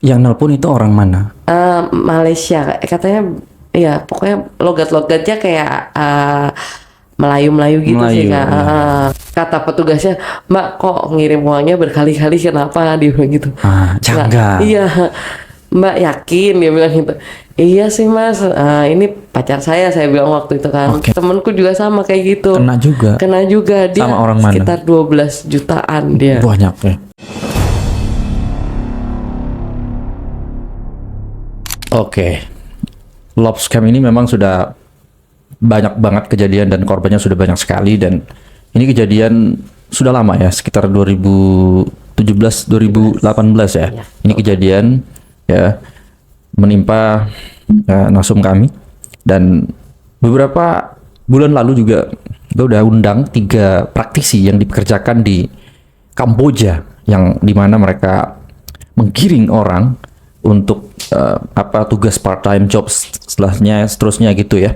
Yang nelpon itu orang mana? Malaysia katanya, ya pokoknya logat-logatnya kayak Melayu-Melayu gitu sih Melayu, Kak. ya. Kata petugasnya, Mbak kok ngirim uangnya berkali-kali, kenapa, dia bilang gitu. Nggak, Janggal. iya Mbak yakin, dia bilang gitu. Iya sih Mas, ini pacar saya bilang waktu itu kan. Oke. Temenku juga sama kayak gitu. Kena juga. Dia Sama orang mana? sekitar 12 jutaan dia. Banyak ya. Oke. Love scam ini memang sudah banyak banget kejadian dan korbannya sudah banyak sekali, dan ini kejadian sudah lama ya, sekitar 2017 2018 ya. Iya. Ini kejadian ya menimpa narsum kami, dan beberapa bulan lalu juga kita udah undang 3 praktisi yang dipekerjakan di Kamboja, yang dimana mereka menggiring orang untuk tugas part time job seterusnya gitu ya.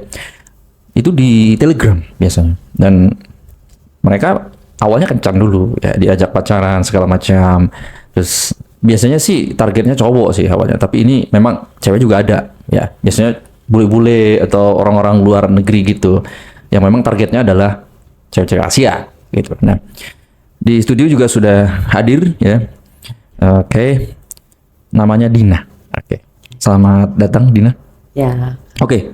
Itu di Telegram biasanya, dan mereka awalnya kencan dulu ya, diajak pacaran segala macam. Terus biasanya sih targetnya cowok sih awalnya, tapi ini memang cewek juga ada ya, biasanya bule-bule atau orang-orang luar negeri gitu yang memang targetnya adalah cewek-cewek Asia gitu. Nah, di studio juga sudah hadir ya. Oke. Namanya Dina. Oke. Selamat datang Dina. Ya. Oke.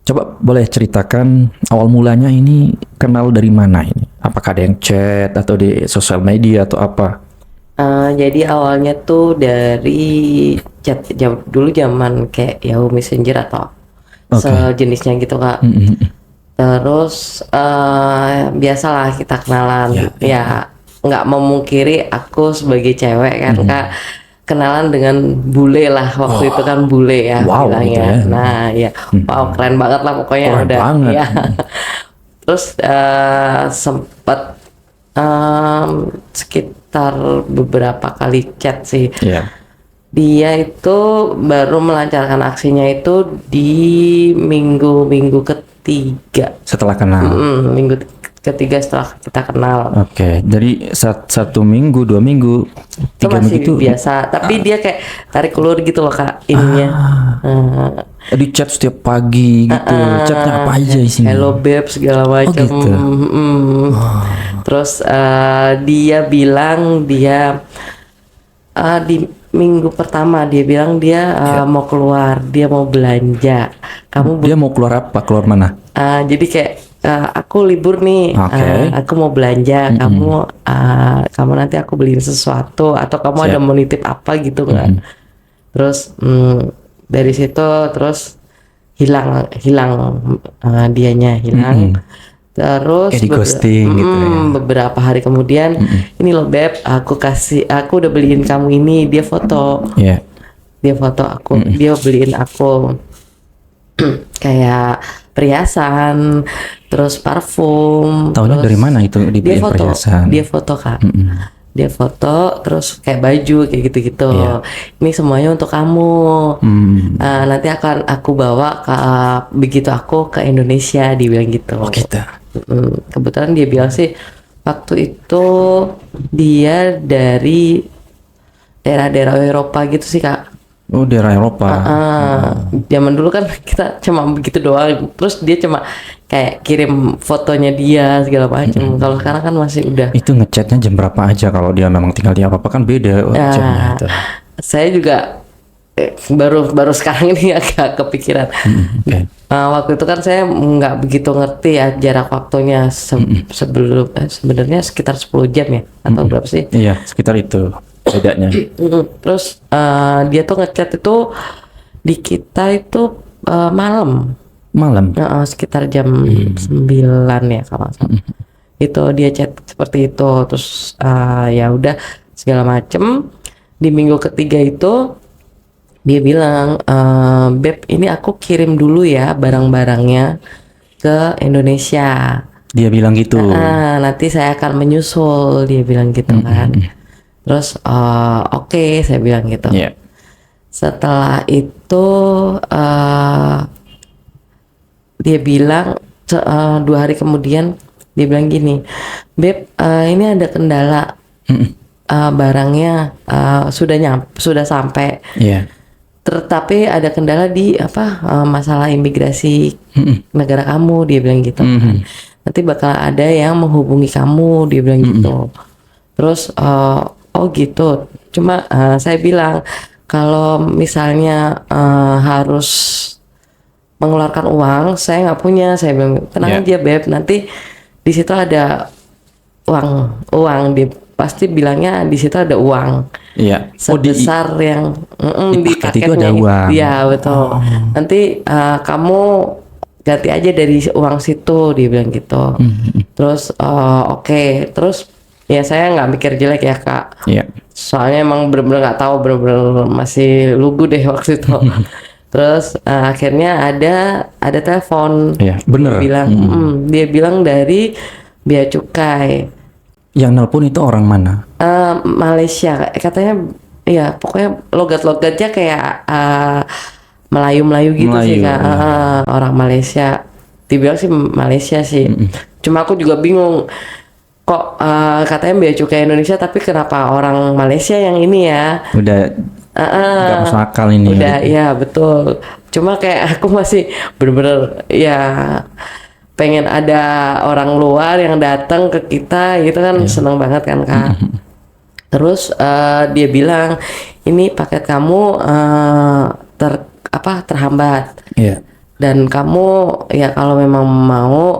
Coba boleh ceritakan awal mulanya ini kenal dari mana ini? Apakah ada yang chat atau di sosial media atau apa? Jadi awalnya tuh dari chat dulu zaman kayak Yahoo Messenger atau sejenisnya gitu Kak. Terus biasalah kita kenalan. Ya nggak memungkiri aku sebagai cewek kan Kak, kenalan dengan bule lah waktu itu kan, bule ya Wow, bilangnya. gitu ya. Nah ya, wow keren banget lah pokoknya. Keren udah banget. ya. Terus sempat sekitar beberapa kali chat sih. Iya. Dia itu baru melancarkan aksinya itu di minggu ketiga. Setelah kenal. Minggu ketiga setelah kita kenal. Oke, jadi 1 minggu, 2 minggu, Itu 3 masih minggu biasa, tapi dia kayak tarik ulur gitu loh Kak, ininya. di chat setiap pagi gitu. Chatnya apa aja isinya? Hello babe segala macam. gitu. Terus dia bilang dia di minggu pertama dia bilang dia mau keluar, dia mau belanja. Dia mau keluar apa? Keluar mana? Jadi kayak aku libur nih, Oke. aku mau belanja, kamu nanti aku beliin sesuatu, atau kamu ada mau nitip apa gitu nggak? Terus dari situ terus hilang dianya hilang. Terus Kayak di ghosting gitu ya. beberapa hari kemudian, ini loh beb, aku udah beliin kamu ini. Dia foto, Iya. dia foto aku, dia beliin aku kayak perhiasan, terus parfum. Tahunya terus dari mana itu dia dibeliin foto, perhiasan? dia foto Kak. Dia foto terus kayak baju kayak gitu-gitu. Iya. Ini semuanya untuk kamu. Nanti akan aku bawa begitu aku ke Indonesia, dia bilang gitu. Oh gitu. Kebetulan dia bilang sih waktu itu dia dari daerah-daerah Eropa gitu sih Kak. Oh, daerah Eropa. Zaman dulu kan kita cuma begitu doang, terus dia cuma kayak kirim fotonya dia segala macam. Kalau sekarang kan masih udah. Itu ngechatnya jam berapa aja kalau dia memang tinggal di apa kan beda jamnya itu. Saya juga baru sekarang ini agak kepikiran. Oke. Waktu itu kan saya nggak begitu ngerti ya jarak waktunya sebelum sebenarnya sekitar 10 jam ya atau berapa sih? Iya, sekitar itu bedanya. Terus dia tuh ngechat itu di kita itu malam. Sekitar jam 9 ya kalau nggak salah. Itu dia chat seperti itu. Terus ya udah segala macem. Di minggu ketiga itu dia bilang, beb ini aku kirim dulu ya barang-barangnya ke Indonesia. Dia bilang gitu. Nanti saya akan menyusul, dia bilang gitu kan. Terus oke, saya bilang gitu. Iya. Setelah itu dia bilang 2 hari kemudian dia bilang gini, beb ini ada kendala. barangnya sudah sampai. Iya. Tetapi ada kendala di masalah imigrasi negara kamu, dia bilang gitu kan. Nanti bakal ada yang menghubungi kamu, dia bilang gitu. Terus oh gitu. Cuma saya bilang kalau misalnya harus mengeluarkan uang, saya nggak punya. Saya bilang tenang aja Beb, nanti di situ ada uang pasti bilangnya di situ ada uang. Iya. Sebesar yang di paket itu paketnya. ada uang. Iya betul. Nanti kamu ganti aja dari uang situ, dia bilang gitu. Terus oke. Terus ya saya nggak mikir jelek ya Kak. Iya. Soalnya emang bener-bener nggak tahu, bener-bener masih lugu deh waktu itu. Terus akhirnya ada telepon. Iya, bener. Dia bilang dari Bea Cukai. Yang nelpon itu orang mana? Malaysia katanya, ya pokoknya logat-logatnya kayak Melayu gitu sih Kak. Orang Malaysia, dibilang sih Malaysia sih. Cuma aku juga bingung kok katanya Bea Cukai Indonesia, tapi kenapa orang Malaysia yang ini ya? Udah nggak masuk akal ini. Udah ya betul. Cuma kayak aku masih bener-bener ya pengen ada orang luar yang datang ke kita gitu kan, seneng banget kan Kak. Terus dia bilang ini paket kamu terhambat. Iya. Dan kamu ya kalau memang mau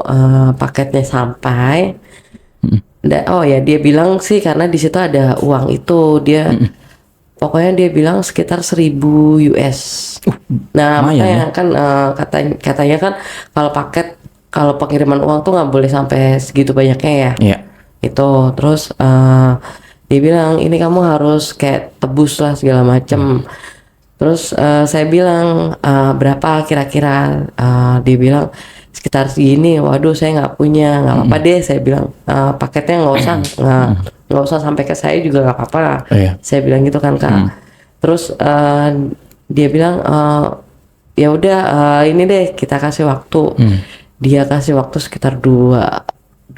paketnya sampai, oh ya dia bilang sih karena di situ ada uang itu, dia pokoknya dia bilang sekitar 1.000 US. Nah makanya kan katanya kan kalau pengiriman uang tuh nggak boleh sampai segitu banyaknya ya. Iya. Itu terus dia bilang ini kamu harus kayak tebus lah segala macem. Terus saya bilang berapa kira-kira? Dia bilang sekitar segini. Waduh saya nggak punya, nggak apa-apa deh. Saya bilang paketnya nggak usah sampai ke saya juga nggak apa-apa. Saya bilang gitu kan Kak. Terus dia bilang ya udah ini deh kita kasih waktu. Dia kasih waktu sekitar 2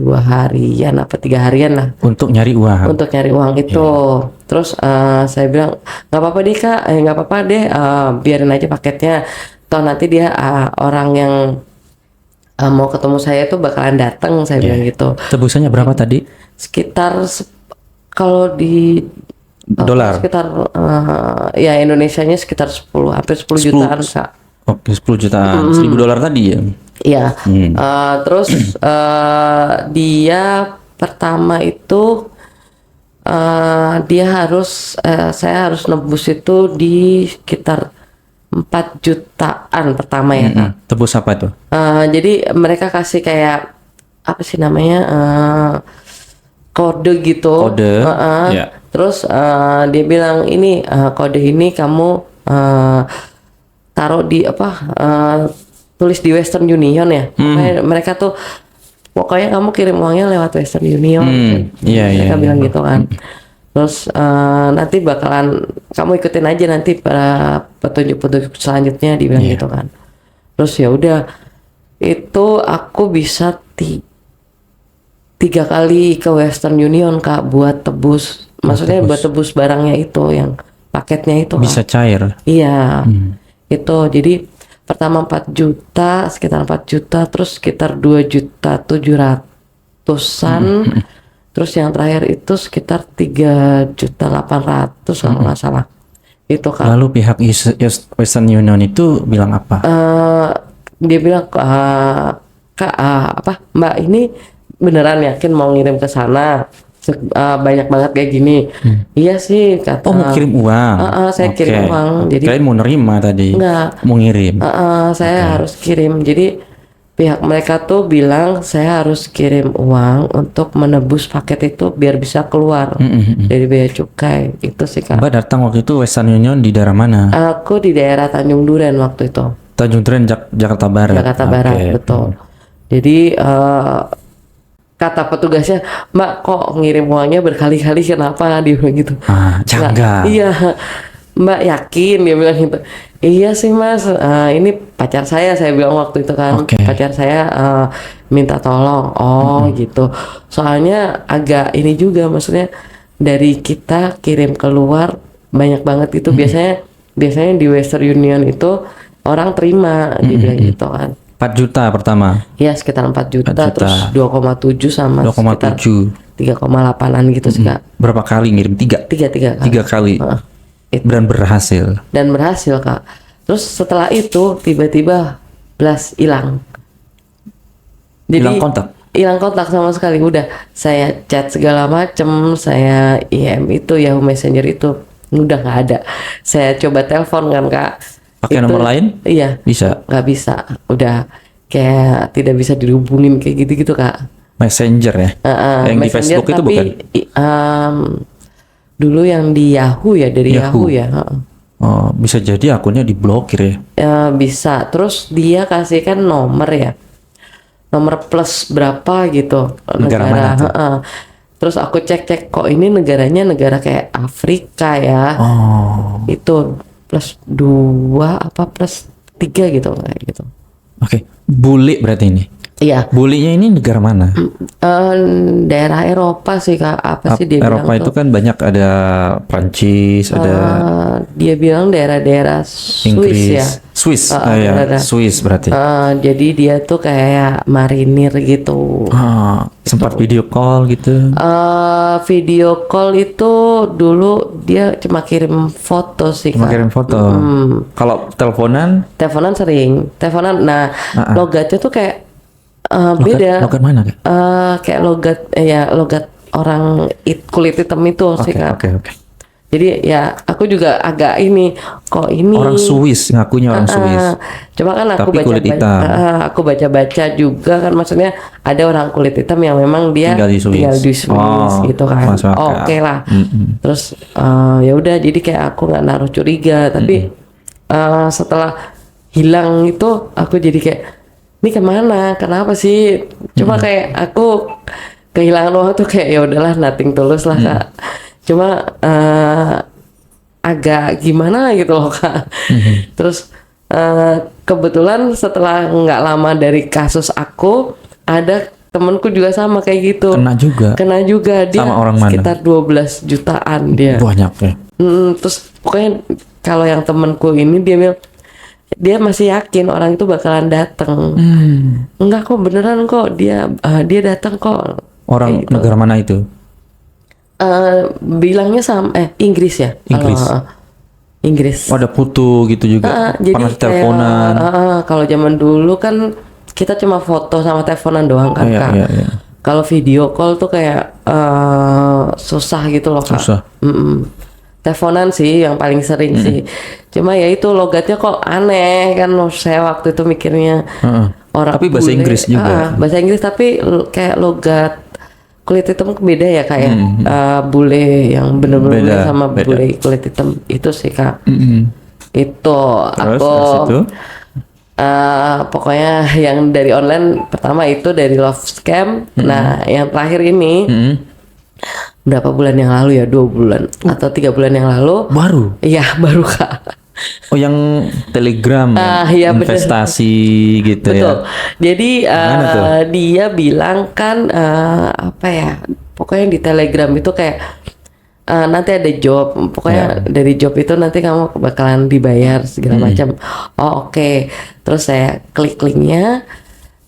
harian apa 3 harian lah untuk nyari uang. Untuk nyari uang itu. Terus saya bilang nggak apa-apa deh Kak, nggak apa-apa deh, biarin aja paketnya. Toh nanti dia orang yang mau ketemu saya tuh bakalan datang, saya bilang gitu. Tebusannya berapa tadi? Sekitar kalau di dolar. Sekitar ya Indonesianya sekitar hampir 10 jutaan Kak. Oke, 10 jutaan. 1.000 dolar tadi ya. Iya, terus dia pertama itu saya harus nebus itu di sekitar 4 jutaan pertama ya Kak. Tebus apa itu? Jadi mereka kasih kayak apa sih namanya kode gitu. Kode. Terus dia bilang ini kode ini kamu taruh di tulis di Western Union ya. Mereka tuh pokoknya kamu kirim uangnya lewat Western Union. Mereka bilang gitu kan. Terus nanti bakalan kamu ikutin aja nanti para petunjuk-petunjuk selanjutnya, dibilang gitu kan. Terus ya udah itu aku bisa 3 kali ke Western Union Kak buat tebus. Maksudnya buat tebus barangnya itu yang paketnya itu. Bisa cair. Iya. Itu jadi pertama 4 juta, sekitar 4 juta, terus sekitar 2.700.000-an, terus yang terakhir itu sekitar 3.800.000 kalau nggak salah. Itu Kak. Lalu pihak Western Union itu bilang apa? Dia bilang Kak Mbak ini beneran yakin mau ngirim ke sana? Banyak banget kayak gini. Iya sih kata. Oh mau kirim uang? Saya kirim uang. Jadi kalian mau nerima tadi? Enggak. Mau ngirim? Saya harus kirim. Jadi pihak mereka tuh bilang saya harus kirim uang untuk menebus paket itu biar bisa keluar dari Bea Cukai. Itu sih Kak. Mbak datang waktu itu Western Union di daerah mana? Aku di daerah Tanjung Duren waktu itu. Tanjung Duren, Jakarta Barat. Jakarta Barat, betul. Jadi kata petugasnya, Mbak kok ngirim uangnya berkali-kali, kenapa? Dia bilang gitu. Janggal. Iya, Mbak yakin? Dia bilang gitu. Iya sih Mas, ini pacar saya bilang waktu itu kan. Pacar saya minta tolong. Gitu. Soalnya agak ini juga, maksudnya dari kita kirim keluar banyak banget itu. Biasanya di Western Union itu orang terima dibilang gitu kan. 4 juta pertama. Ya sekitar 4 juta, 4 juta. terus 2,7 sama 2,7. 3,8an gitu sih Kak. Berapa kali ngirim? 3 Tiga kali. 3 kali. Itu. Dan berhasil. Dan berhasil Kak. Terus setelah itu tiba-tiba blast hilang. Jadi hilang kontak sama sekali. Udah saya chat segala macem, saya IM itu Yahoo Messenger itu udah nggak ada. Saya coba telepon kan Kak. Pakai nomor lain? Iya. Bisa. Nggak bisa. Udah kayak tidak bisa dihubungin kayak gitu-gitu Kak. Messenger ya? Yang di Facebook itu bukan? Dulu yang di Yahoo ya, dari Yahoo ya. Oh, bisa jadi akunnya diblokir ya? Bisa. Terus dia kasihkan nomor ya, nomor plus berapa gitu. Negara mana tuh? Terus aku cek kok ini negaranya negara kayak Afrika ya. Oh. Itu plus 2 apa plus 3 gitu kayak gitu. Oke. Bule berarti ini? Iya. Bulenya ini negara mana? Daerah Eropa sih Kak. Apa sih dia Eropa bilang itu tuh? kan banyak, ada Prancis, ada Dia bilang daerah-daerah Swiss Inggris, ya. Swiss, daerah. Swiss berarti. Jadi dia tuh kayak marinir gitu. Sempat video call gitu. Video call itu dulu dia cuma kirim foto sih Cuma Kak. kirim foto. Kalau teleponan? Teleponan sering. Nah logatnya tuh kayak beda. Logat mana Kak? Kayak logat orang kulit hitam itu sih Kak. Oke. Jadi ya aku juga agak ini kok ini Orang Swiss, ngakunya orang Swiss. Cuma kan aku Tapi kulit hitam. aku baca juga kan, maksudnya ada orang kulit hitam yang memang dia Tinggal di Swiss. Gitu kan. masuk akal. Oke lah. Terus ya udah, jadi kayak aku nggak naruh curiga, tapi setelah hilang itu aku jadi kayak ini kemana? Kenapa sih? Cuma kayak aku kehilangan uang tuh kayak ya udahlah, nothing tulus lah Kak. Cuma agak gimana gitu loh Kak. Terus kebetulan setelah nggak lama dari kasus aku, ada temenku juga sama kayak gitu. Kena juga dia sama orang mana? Sekitar 12 jutaan dia. Banyak ya. Terus pokoknya kalau yang temenku ini dia bilang dia masih yakin orang itu bakalan datang. Enggak kok, beneran kok, dia datang kok. Orang gitu. Negara mana itu? Bilangnya sama Inggris ya. Inggris. Inggris. Ada foto gitu juga. Jadi pernah teleponan. Kalau zaman dulu kan kita cuma foto sama teleponan doang kan Kak. Iya. Kalau video call tuh kayak susah gitu loh Kak. Susah. Teleponan sih yang paling sering sih. Cuma ya itu logatnya kok aneh kan. Saya waktu itu mikirnya orang tapi bahasa Inggris juga. Bahasa Inggris tapi kayak logat kulit hitam beda ya Kak ya. Bule yang bener-bener bule sama bule kulit hitam itu sih Kak. Itu terus, aku itu? Pokoknya yang dari online pertama itu dari Love Scam. Nah yang terakhir ini berapa bulan yang lalu ya, 2 bulan atau 3 bulan yang lalu. Baru? Iya baru Kak. Oh yang Telegram ya, investasi bener. Gitu. Betul. Ya. Jadi dia bilang kan apa ya, pokoknya di Telegram itu kayak nanti ada job, pokoknya dari job itu nanti kamu bakalan dibayar segala macam. Oke. Terus saya klik linknya.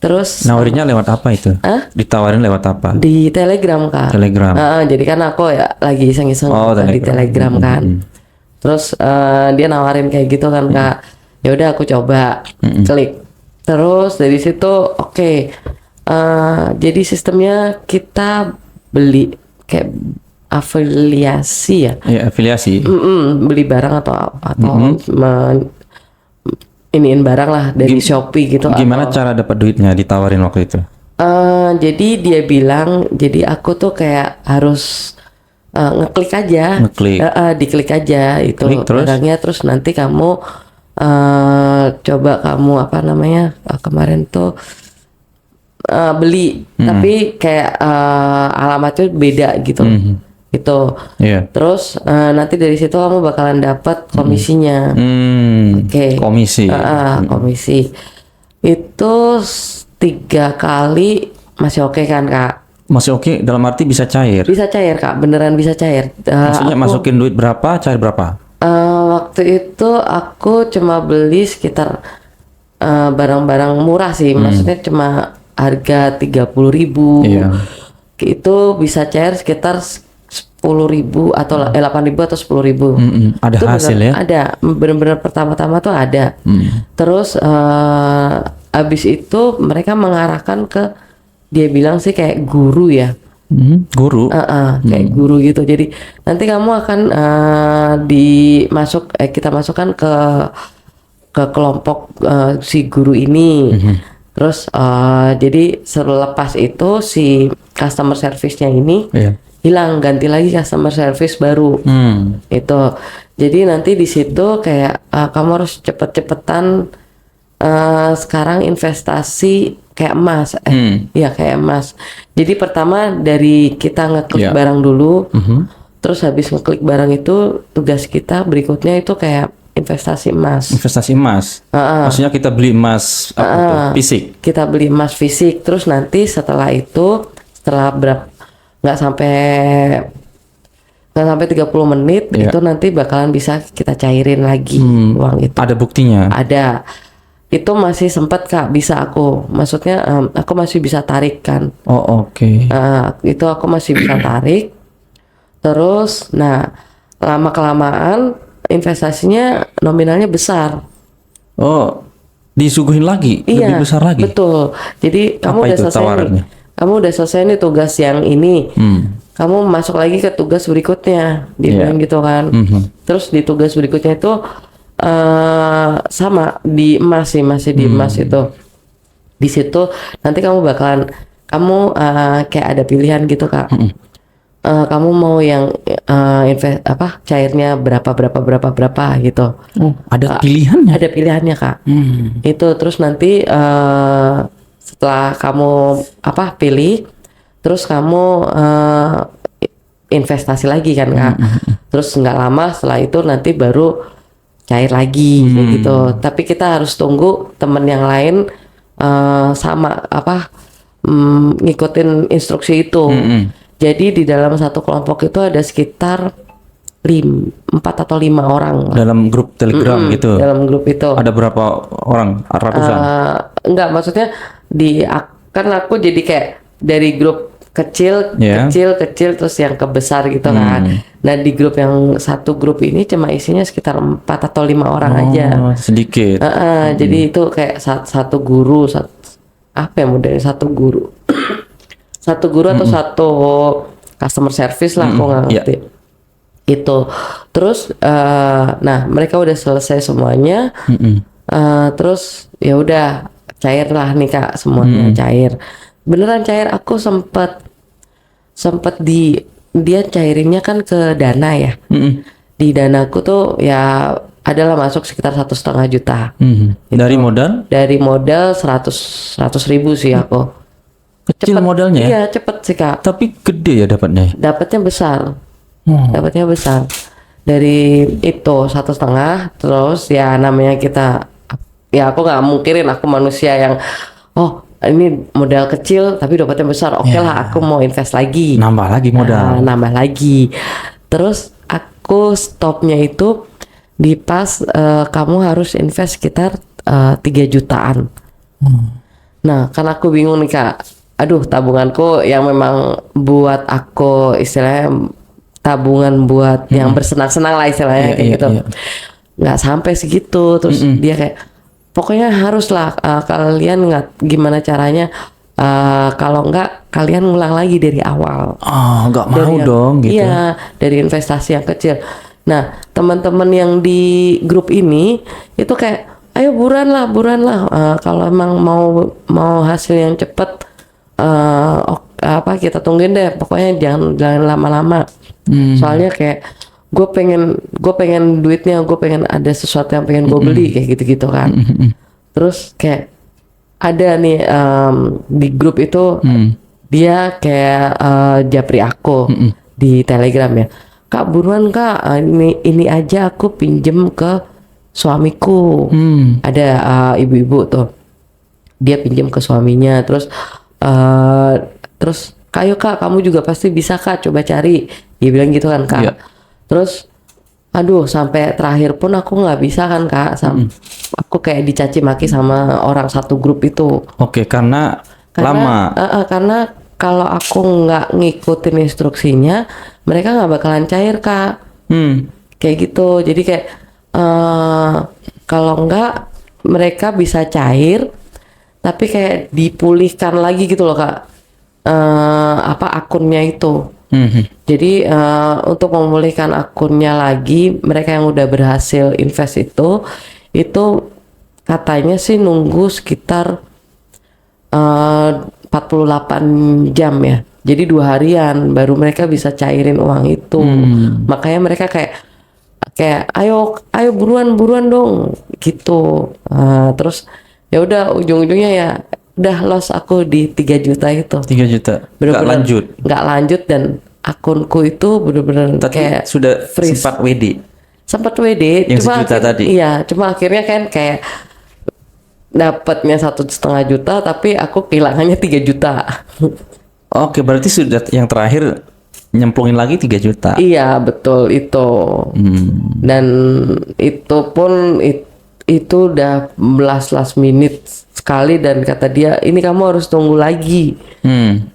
Terus nawarinnya lewat apa itu? Ditawarin lewat apa? Di Telegram Kak. Telegram. Jadi kan aku ya lagi iseng-iseng di Telegram kan. Terus dia nawarin kayak gitu kan Kak. Ya udah aku coba klik. Terus dari situ jadi sistemnya kita beli kayak afiliasi ya. Iya, afiliasi. Beli barang atau iniin barang lah dari Shopee gitu. Gimana cara dapat duitnya, ditawarin waktu itu? Jadi dia bilang, jadi aku tuh kayak harus ngeklik aja, diklik aja itu barangnya, terus nanti kamu coba kamu apa namanya kemarin tuh beli, tapi kayak alamatnya beda gitu. Itu terus nanti dari situ kamu bakalan dapat komisinya. Komisi. Komisi itu 3 kali masih oke kan Kak. Masih oke dalam arti bisa cair. Bisa cair Kak, beneran bisa cair. Maksudnya masukin duit berapa, cair berapa? Waktu itu aku cuma beli sekitar barang-barang murah sih, maksudnya cuma harga 30.000. Iya. Itu bisa cair sekitar 10.000 atau 8.000 atau 10.000. Ada Itu hasil ya? Ada, bener-bener pertama-tama tuh ada. Terus abis itu mereka mengarahkan ke, dia bilang sih kayak guru ya. Guru. Kayak guru gitu. Jadi nanti kamu akan kita masukkan ke kelompok si guru ini. Terus jadi selepas itu si customer service-nya ini hilang, ganti lagi customer service baru. Itu. Jadi nanti di situ kayak kamu harus cepet-cepetan sekarang investasi kayak emas. Ya kayak emas. Jadi pertama dari kita ngeklik barang dulu. Terus habis ngeklik barang itu tugas kita berikutnya itu kayak investasi emas. Investasi emas. Maksudnya kita beli emas fisik. Kita beli emas fisik. Terus nanti setelah itu, setelah nggak sampai 30 menit itu nanti bakalan bisa kita cairin lagi uang itu. Ada buktinya? Ada. Itu masih sempat Kak, bisa aku. Maksudnya aku masih bisa tarik kan. Oh oke. Itu aku masih bisa tarik. Terus, nah lama-kelamaan investasinya nominalnya besar. Oh, disuguhin lagi? Lebih besar lagi? Betul. Jadi kamu Apa udah itu selesai tawarannya? nih. Kamu udah selesai nih tugas yang ini. Kamu masuk lagi ke tugas berikutnya. Dibilang gitu kan. Terus di tugas berikutnya itu sama di emas sih, masih di emas itu. Di situ nanti kamu bakalan kayak ada pilihan gitu Kak. Kamu mau yang cairnya berapa gitu. Ada pilihannya? Ada pilihannya Kak. Itu terus nanti setelah kamu pilih, terus kamu investasi lagi kan Kak. Terus nggak lama setelah itu nanti baru cair lagi kayak gitu. Tapi kita harus tunggu temen yang lain ngikutin instruksi itu. Jadi di dalam satu kelompok itu ada sekitar 4 atau 5 orang. Dalam grup Telegram gitu? Dalam grup itu. Ada berapa orang? Ratusan? Enggak, maksudnya kan aku jadi kayak dari grup kecil terus yang ke besar gitu kan. Nah di grup yang satu grup ini cuma isinya sekitar 4 atau 5 orang aja. Sedikit. Jadi itu kayak satu guru, modelnya satu guru. Satu guru atau satu customer service lah, aku nggak ngerti. Itu. Terus, nah mereka udah selesai semuanya. Terus ya udah cair lah nih Kak, semuanya cair. Beneran cair. Aku sempet dia cairinnya kan ke Dana ya. Di Danaku tuh ya adalah masuk sekitar 1,5 juta. Dari modal? Dari modal 100.000 sih aku. Kecil modalnya ya? Iya cepet sih Kak. Tapi gede ya dapatnya? Dapatnya besar. Dapatnya besar. Dari itu 1,5. Terus ya namanya kita, ya aku nggak mungkirin aku manusia yang ini modal kecil tapi dapatnya besar. Oke lah, aku mau invest lagi. Nambah lagi modal. Nambah lagi. Terus aku stopnya itu di pas kamu harus invest sekitar 3 jutaan. Nah, karena aku bingung nih Kak. Aduh, tabunganku yang memang buat aku istilahnya tabungan buat yang bersenang-senang lah istilahnya kayak gitu. Nggak sampai segitu. Terus dia kayak pokoknya haruslah kalian gimana caranya kalau nggak kalian ngulang lagi dari awal. Nggak mau dong gitu. Iya, dari investasi yang kecil. Nah, teman-teman yang di grup ini itu kayak ayo buruan lah. Kalau emang mau hasil yang cepet kita tungguin deh. Pokoknya jangan lama-lama. Soalnya kayak gue pengen duitnya, gue pengen ada sesuatu yang pengen gue beli kayak gitu-gitu kan. Terus kayak ada nih di grup itu dia kayak japri aku di Telegram ya. Kak buruan Kak, ini aja aku pinjem ke suamiku. Ada ibu-ibu tuh, dia pinjem ke suaminya. Terus ayo kak, kamu juga pasti bisa kak, coba cari. Dia bilang gitu kan kak. Iya. Terus, aduh sampai terakhir pun aku nggak bisa kan kak. Aku kayak dicaci maki sama orang satu grup itu. Oke, karena lama. Karena kalau aku nggak ngikutin instruksinya, mereka nggak bakalan cair kak. Kayak gitu. Jadi kayak kalau nggak mereka bisa cair, tapi kayak dipulihkan lagi gitu loh kak. Akunnya itu. Jadi untuk memulihkan akunnya lagi, mereka yang udah berhasil invest itu katanya sih nunggu sekitar 48 jam ya. Jadi 2 harian baru mereka bisa cairin uang itu. Makanya mereka kayak ayo buruan dong gitu. Terus ya udah ujung-ujungnya ya udah loss aku di 3 juta itu. 3 juta. Nggak lanjut dan akunku itu bener-bener kayak sudah freeze. Sempat WD yang cuma sejuta tadi. Iya, cuma akhirnya kan kayak dapatnya 1,5 juta tapi aku kehilangannya 3 juta. Oke, berarti sudah yang terakhir nyemplungin lagi 3 juta. Iya, betul itu. Dan itu pun itu udah last minute sekali dan kata dia ini kamu harus tunggu lagi.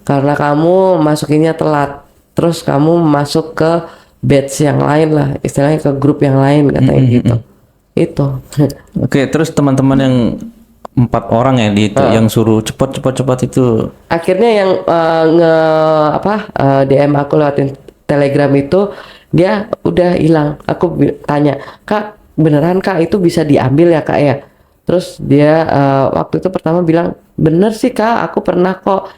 Karena kamu masukinnya telat. Terus kamu masuk ke batch yang lain lah, istilahnya ke grup yang lain katanya gitu. Itu. Oke, terus teman-teman yang 4 orang ya di itu yang suruh cepat itu. Akhirnya yang DM aku lewatin Telegram itu dia udah hilang. Aku tanya, "Kak, beneran Kak itu bisa diambil ya Kak ya?" Terus dia waktu itu pertama bilang, "Bener sih Kak, aku pernah kok.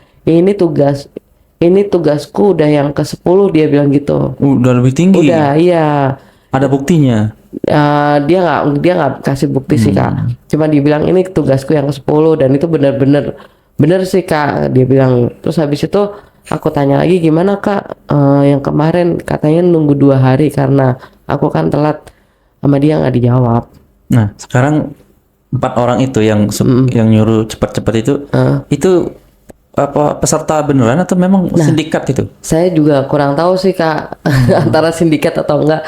Ini tugasku udah yang ke-10," dia bilang gitu. Udah lebih tinggi. Udah, iya. Ada buktinya. Dia nggak kasih bukti sih Kak. Cuma dia bilang ini tugasku yang ke-10 dan itu bener sih Kak, dia bilang. Terus habis itu aku tanya lagi gimana Kak, yang kemarin katanya nunggu 2 hari karena aku kan telat, sama dia nggak dijawab. Nah sekarang 4 orang itu yang nyuruh cepat-cepat itu apa peserta beneran atau memang sindikat itu? Saya juga kurang tahu sih Kak, antara sindikat atau enggak.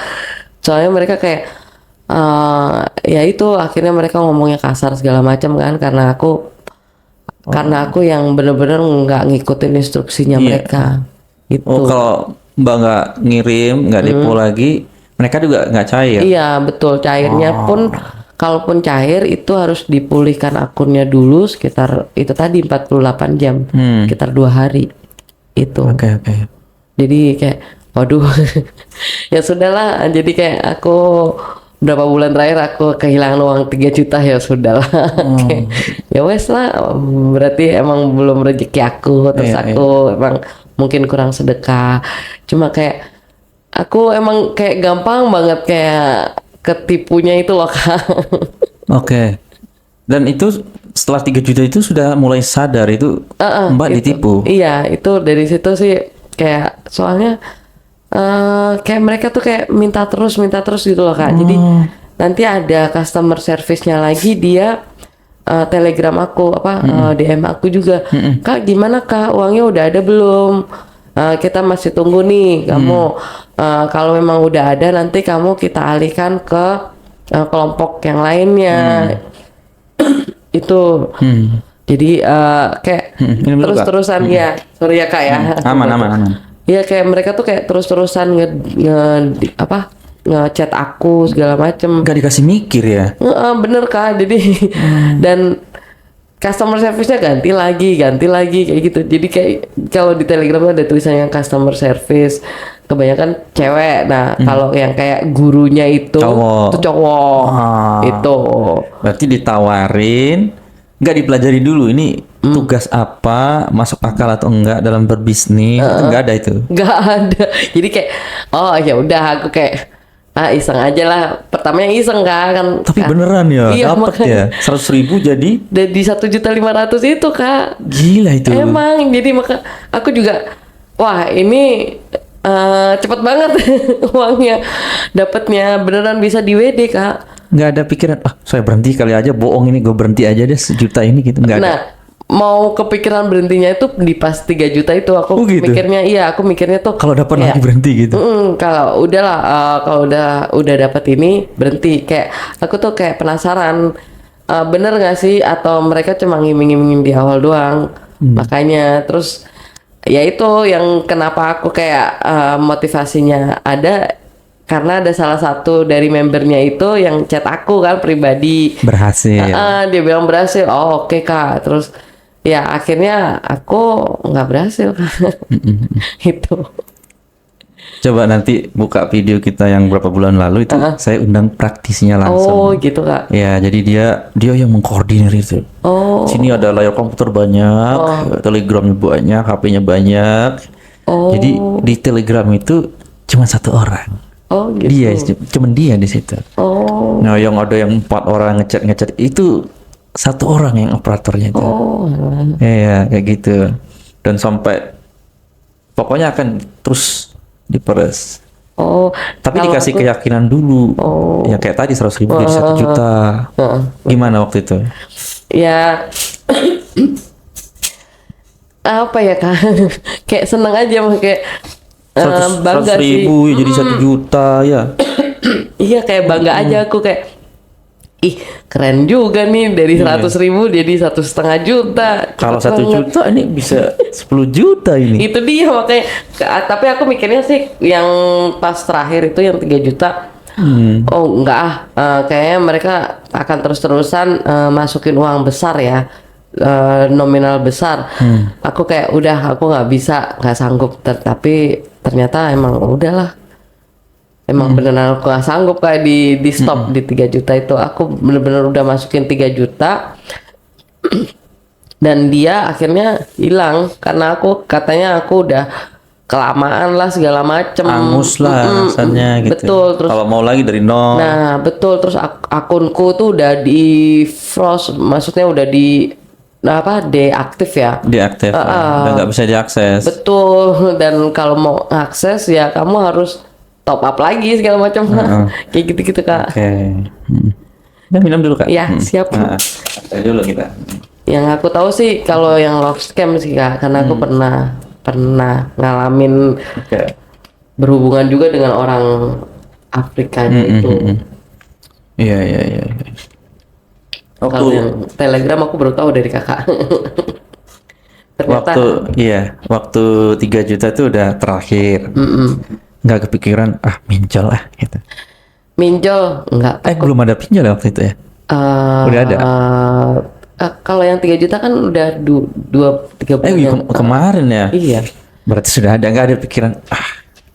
Soalnya mereka kayak ya itu akhirnya mereka ngomongnya kasar segala macam kan karena aku yang bener-bener nggak ngikutin instruksinya mereka. Itu. Oh, kalau Mbak nggak ngirim, nggak depo lagi, mereka juga nggak cair. Iya betul, cairnya pun kalaupun cair itu harus dipulihkan akunnya dulu sekitar itu tadi 48 jam, sekitar 2 hari itu. Oke. Jadi kayak waduh ya sudahlah, jadi kayak aku berapa bulan terakhir aku kehilangan uang 3 juta ya sudahlah. Ya wes lah, berarti emang belum rezeki aku, terus aku emang mungkin kurang sedekah. Cuma kayak aku emang kayak gampang banget kayak ketipunya itu loh Kak. Oke. Dan itu setelah 3 juta itu sudah mulai sadar itu Mbak gitu. ditipu. Iya, itu dari situ sih kayak soalnya kayak mereka tuh kayak minta terus gitu loh Kak. Jadi nanti ada customer service-nya lagi, dia telegram aku DM aku juga, "Kak gimana Kak, uangnya udah ada belum? Kita masih tunggu nih, kamu kalau memang udah ada nanti kamu kita alihkan ke kelompok yang lainnya." Itu jadi kayak terus-terusan ya, sorry ya Kak ya. Aman. Iya kayak mereka tuh kayak terus-terusan ngechat aku segala macem. Gak dikasih mikir ya? Bener Kak, jadi dan customer service-nya ganti lagi kayak gitu. Jadi kayak kalau di Telegram ada tulisannya customer service, kebanyakan cewek. Nah kalau yang kayak gurunya itu cowok. Itu. Berarti ditawarin, nggak dipelajari dulu ini tugas apa, masuk akal atau enggak dalam berbisnis, itu nggak ada itu. Nggak ada. Jadi kayak ya udah aku kayak iseng aja lah. Pertamanya iseng kan. Tapi beneran ya, iya, dapat ya 100.000 jadi. Dari 1.500.000 itu Kak. Gila itu. Emang jadi maka aku juga wah ini cepet banget uangnya dapatnya, beneran bisa di WD Kak. Nggak ada pikiran saya berhenti kali aja, bohong ini gue berhenti aja deh 1 juta ini gitu, nggak ada. Nah mau kepikiran berhentinya itu di pas 3 juta itu aku Oh, gitu? aku mikirnya tuh Kalau dapat kayak, lagi berhenti gitu. kalau udahlah, kalau udah dapat ini berhenti. Kayak aku tuh kayak penasaran, bener nggak sih atau mereka cuma ngiming-ngimingin di awal doang. Makanya terus ya itu yang kenapa aku kayak motivasinya ada, karena ada salah satu dari membernya itu yang chat aku kan pribadi. Berhasil. Dia bilang berhasil. Oh, oke Kak. Terus ya akhirnya aku nggak berhasil. Itu. Coba nanti buka video kita yang berapa bulan lalu itu saya undang praktisinya langsung. Oh gitu Kak. Ya, jadi dia yang mengkoordinir itu. Oh. Sini ada layar komputer banyak, Telegramnya banyak, HP-nya banyak. Oh. Jadi di Telegram itu cuma 1 orang. Oh gitu. Cuman dia di situ. Oh. Nah, yang ada yang 4 orang ngechat itu 1 orang yang operatornya itu. Oh. Iya, kayak gitu. Dan sampai pokoknya akan terus diperes. Oh. Tapi kalau dikasih aku- keyakinan dulu. Ya kayak tadi 100.000 jadi 1 juta. Gimana waktu itu? Ya. Apa ya Kak? Kayak seneng aja mah kayak bangga sih. 100.000 ya jadi 1 juta ya. Iya kayak bangga aja aku kayak, ih keren juga nih dari 100.000 jadi 1,5 juta. Kalau Cepet 1 banget. juta ini bisa 10 juta ini. Itu dia makanya. Tapi aku mikirnya sih yang pas terakhir itu yang 3 juta. Oh enggak kayaknya mereka akan terus-terusan masukin uang besar ya, nominal besar. Aku kayak udah aku nggak sanggup. Tapi ternyata emang udahlah. Emang beneran aku gak sanggup kayak di stop di 3 juta itu. Aku bener-bener udah masukin 3 juta dan dia akhirnya hilang karena katanya aku udah kelamaan lah segala macem. Angus lah rasanya gitu. Betul. Terus kalau mau lagi dari nol. nah betul, terus akunku tuh udah di froze, maksudnya udah deaktif ya. Diaktif dan nggak bisa diakses. Betul, dan kalau mau akses ya kamu harus top up lagi segala macam. Kayak gitu-gitu Kak. Oke. Kita minum dulu Kak. Ya, siap. Saya dulu kita. Yang aku tahu sih kalau yang love scam sih Kak, karena aku pernah ngalamin Oke. berhubungan juga dengan orang Afrikanya itu. Iya. Kalau yang Telegram aku baru tahu dari Kakak. Ternyata waktu 3 juta itu udah terakhir. Nggak kepikiran minjol gitu. minjol enggak. Belum ada pinjol ya waktu itu ya? Udah ada? Kalau yang 3 juta kan udah 2-3 bulan. Kemarin ya? Iya. Berarti sudah ada, nggak ada pikiran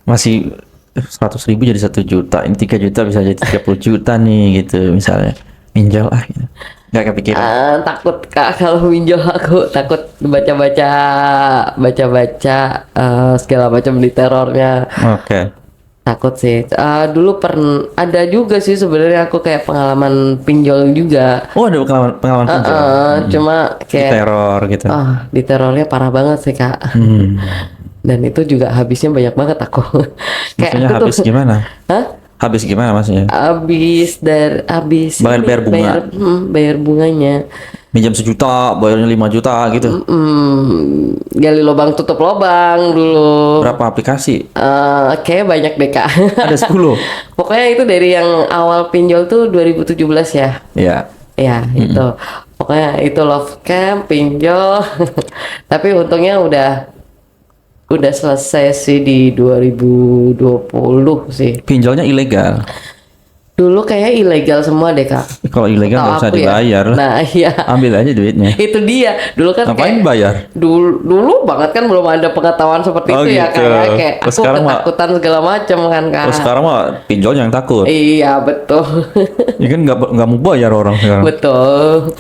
masih 100.000 jadi 1 juta, ini 3 juta bisa jadi 30 juta nih gitu misalnya, minjol gitu. Nggak kepikiran. Takut Kak kalau minjol, aku takut baca-baca segala macam di terornya. Oke. Takut sih. Dulu ada juga sih sebenarnya aku kayak pengalaman pinjol juga. Oh, ada pengalaman pinjol. Cuma kayak Teror gitu. di terornya parah banget sih Kak. Dan itu juga habisnya banyak banget aku. Maksudnya aku habis gimana? Hah? Habis gimana maksudnya? Habis Bayar bunga. bayar bunganya. Minjam 1 juta, bayarnya 5 juta gitu. Gali lubang tutup lubang dulu. Berapa aplikasi? Kayak banyak deh Kak. Ada 10. Pokoknya itu dari yang awal pinjol tuh 2017 ya. Iya. Ya itu. Pokoknya itu love scam, pinjol. Tapi untungnya udah selesai sih di 2020 sih. Pinjolnya ilegal. Dulu kayak ilegal semua deh Kak. Kalau ilegal Tahu nggak usah aku ya. dibayar lah. Nah iya. Ambil aja duitnya. Itu dia. Dulu kan Ngapain kayak bayar? dulu banget kan belum ada pengetahuan seperti Oh, itu ya gitu. kayak Terus aku sekarang mah- ketakutan segala macam kan Kak. Terus sekarang mah pinjolnya yang takut. Iya betul. Ya kan nggak mau bayar orang sekarang. Betul.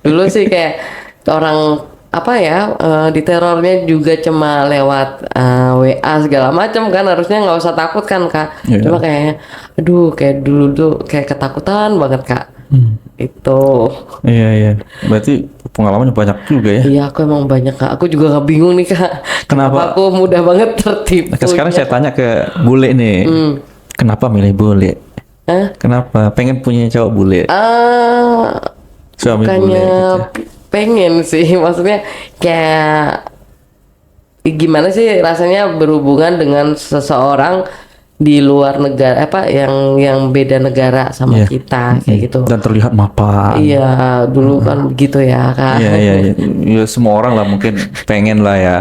Dulu sih kayak orang diterornya juga cuma lewat WA segala macam kan, harusnya nggak usah takut kan Kak. Iya. Cuma kayaknya kayak dulu tuh kayak ketakutan banget Kak. Itu. Iya. Berarti pengalamannya banyak juga ya. Iya aku emang banyak Kak. Aku juga nggak bingung nih Kak. Kenapa? Aku mudah banget tertipu. Nah, sekarang saya tanya ke bule nih. Kenapa milih bule? Hah? Kenapa? Pengen punya cowok bule. Suami bule Bukannya gitu. pengen sih, maksudnya kayak gimana sih rasanya berhubungan dengan seseorang di luar negara apa yang beda negara sama kita kayak gitu. Dan terlihat mapan. Iya, dulu kan begitu ya Kak. Iya. Ya, semua orang lah mungkin pengen lah ya.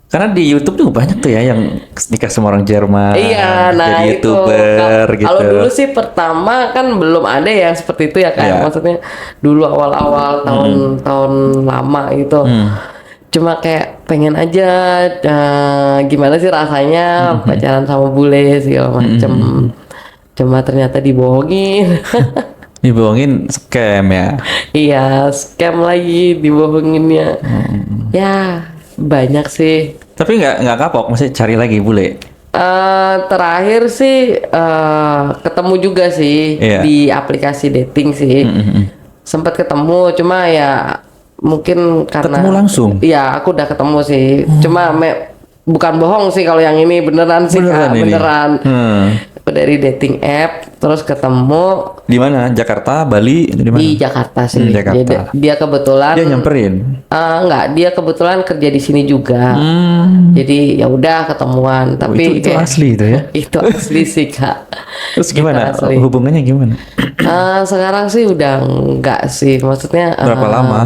Karena di YouTube juga banyak tuh ya yang nikah sama orang Jerman, Iya, nah jadi itu YouTuber gitu. kalau dulu sih pertama kan belum ada yang seperti itu ya Kak. Iya. Maksudnya dulu awal-awal tahun lama gitu. Cuma kayak pengen aja gimana sih rasanya pacaran sama bule segala macem. Cuma ternyata dibohongin. Dibohongin scam ya. Iya, scam lagi dibohonginnya. Ya, banyak sih. Tapi nggak kapok, masih cari lagi bule. Terakhir sih ketemu juga sih Iya. di aplikasi dating sih. Sempat ketemu, cuma ya mungkin karena Ketemu langsung? Iya, aku udah ketemu sih. Cuma bukan bohong sih kalau yang ini beneran sih Kak, ini? beneran. Aku dari dating app terus ketemu Di mana? Jakarta, Bali, di mana? di Jakarta sih. Jakarta. Dia kebetulan Dia nyamperin. enggak, dia kebetulan kerja di sini juga. Jadi ya udah ketemuan, tapi itu kayak- asli itu ya? Itu asli sih Kak. Terus Itu gimana? asli. Hubungannya gimana? Sekarang sih udah enggak sih, maksudnya Berapa lama?